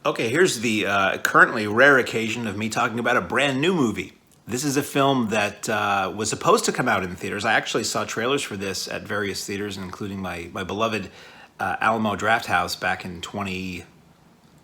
Okay, here's the currently rare occasion of me talking about a brand new movie. This is a film that was supposed to come out in theaters. I actually saw trailers for this at various theaters, including my beloved Alamo Drafthouse back in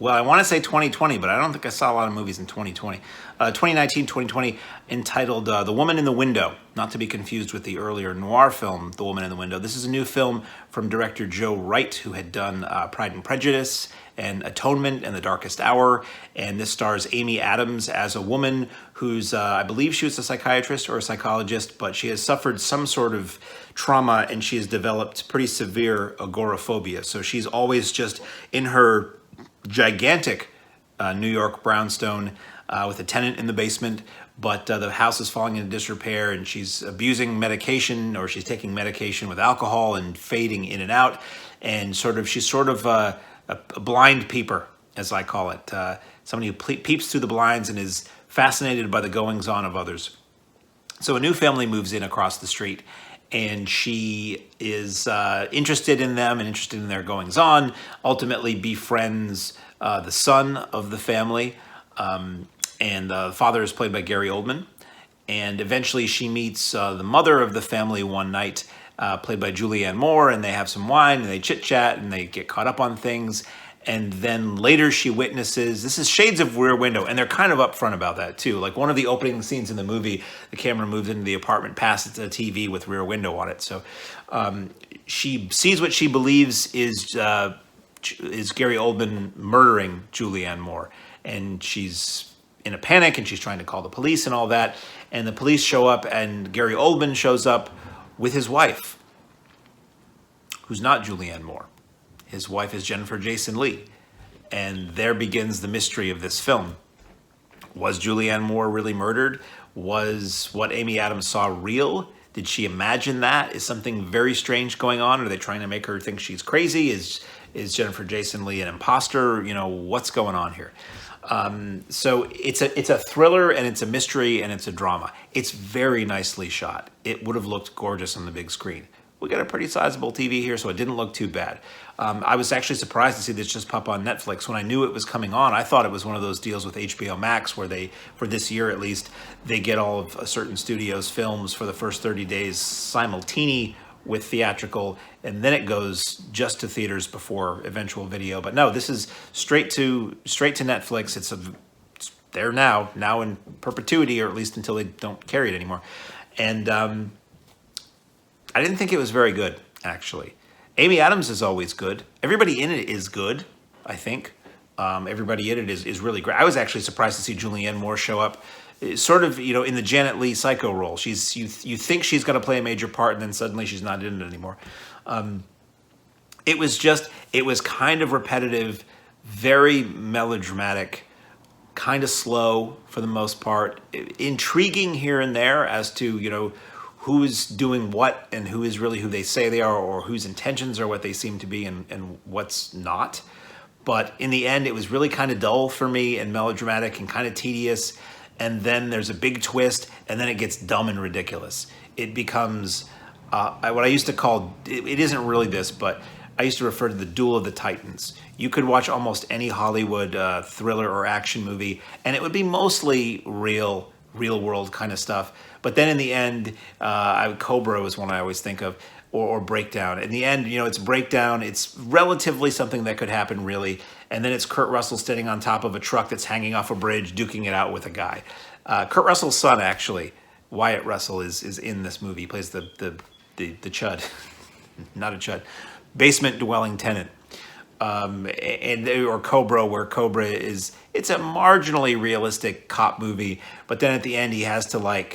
well, I want to say 2020, but I don't think I saw a lot of movies in 2020. 2019, 2020, entitled The Woman in the Window, not to be confused with the earlier noir film, The Woman in the Window. This is a new film from director Joe Wright, who had done Pride and Prejudice and Atonement and The Darkest Hour. And this stars Amy Adams as a woman who's, I believe she was a psychiatrist or a psychologist, but she has suffered some sort of trauma and she has developed pretty severe agoraphobia. So she's always just in her gigantic New York brownstone with a tenant in the basement, but the house is falling into disrepair and she's abusing medication, or she's taking medication with alcohol and fading in and out, and she's sort of a blind peeper, as I call it, somebody who peeps through the blinds and is fascinated by the goings-on of others. So a new family moves in across the street, and she is interested in them and interested in their goings-on, ultimately befriends the son of the family, and the father is played by Gary Oldman, and eventually she meets the mother of the family one night, played by Julianne Moore, and they have some wine, and they chit-chat, and they get caught up on things. And then later she witnesses, this is shades of Rear Window, and they're kind of upfront about that too. Like one of the opening scenes in the movie, the camera moves into the apartment past the TV with Rear Window on it. So she sees what she believes is Gary Oldman murdering Julianne Moore. And she's in a panic, and she's trying to call the police and all that. And the police show up, and Gary Oldman shows up with his wife, who's not Julianne Moore. His wife is Jennifer Jason Leigh. And there begins the mystery of this film. Was Julianne Moore really murdered? Was what Amy Adams saw real? Did she imagine that? Is something very strange going on? Are they trying to make her think she's crazy? Is Jennifer Jason Leigh an imposter? You know, what's going on here? So it's a thriller, and it's a mystery, and it's a drama. It's very nicely shot. It would have looked gorgeous on the big screen. We got a pretty sizable TV here, so it didn't look too bad. I was actually surprised to see this just pop on Netflix. When I knew it was coming on, I thought it was one of those deals with HBO Max where they, for this year at least, they get all of a certain studio's films for the first 30 days simultaneously with theatrical, and then it goes just to theaters before eventual video. But no, this is straight to Netflix. It's there now in perpetuity, or at least until they don't carry it anymore. And I didn't think it was very good, actually. Amy Adams is always good. Everybody in it is good, I think. Everybody in it is really great. I was actually surprised to see Julianne Moore show up, sort of, in the Janet Leigh psycho role. You think she's going to play a major part, and then suddenly she's not in it anymore. It was kind of repetitive, very melodramatic, kind of slow for the most part, intriguing here and there as to, who's doing what and who is really who they say they are, or whose intentions are what they seem to be and what's not. But in the end, it was really kind of dull for me and melodramatic and kind of tedious. And then there's a big twist, and then it gets dumb and ridiculous. It becomes what I used to call, it isn't really this, but I used to refer to the Duel of the Titans. You could watch almost any Hollywood thriller or action movie, and it would be mostly real world kind of stuff. But then in the end, Cobra is one I always think of, or Breakdown. In the end, it's Breakdown. It's relatively something that could happen, really. And then it's Kurt Russell standing on top of a truck that's hanging off a bridge, duking it out with a guy. Kurt Russell's son, actually, Wyatt Russell, is in this movie. He plays the chud, not a chud, basement-dwelling tenant. Or Cobra, where Cobra it's a marginally realistic cop movie, but then at the end he has to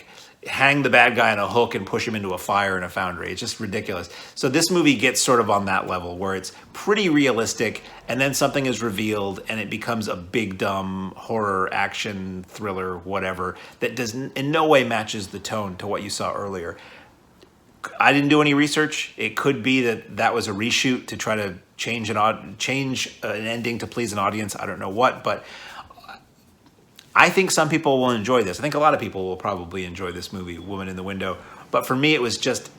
hang the bad guy on a hook and push him into a fire in a foundry. It's just ridiculous. So this movie gets sort of on that level where it's pretty realistic, and then something is revealed and it becomes a big dumb horror action thriller whatever that in no way matches the tone to what you saw earlier. I didn't do any research. It could be that was a reshoot to try to change an ending to please an audience. I don't know what, but I think some people will enjoy this. I think a lot of people will probably enjoy this movie, Woman in the Window. But for me, it was just,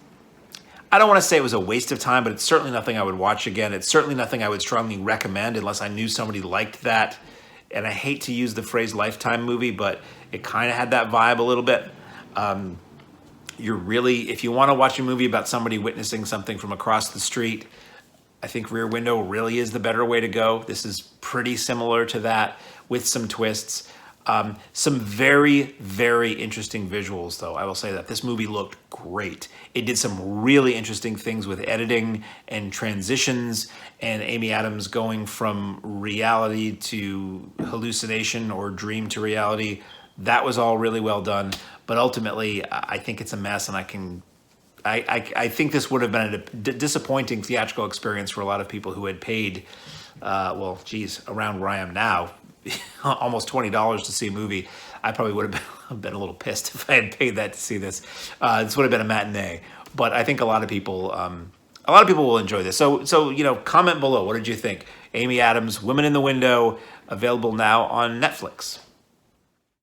I don't want to say it was a waste of time, but it's certainly nothing I would watch again. It's certainly nothing I would strongly recommend unless I knew somebody liked that. And I hate to use the phrase Lifetime movie, but it kind of had that vibe a little bit. If you want to watch a movie about somebody witnessing something from across the street, I think Rear Window really is the better way to go. This is pretty similar to that with some twists. Some very, very interesting visuals, though. I will say that this movie looked great. It did some really interesting things with editing and transitions, and Amy Adams going from reality to hallucination or dream to reality. That was all really well done. But ultimately, I think it's a mess, and I think this would have been a disappointing theatrical experience for a lot of people who had paid, around where I am now, almost $20 to see a movie. I probably would have been a little pissed if I had paid that to see this. This would have been a matinee. But I think a lot of people will enjoy this. So comment below. What did you think? Amy Adams, Women in the Window, available now on Netflix.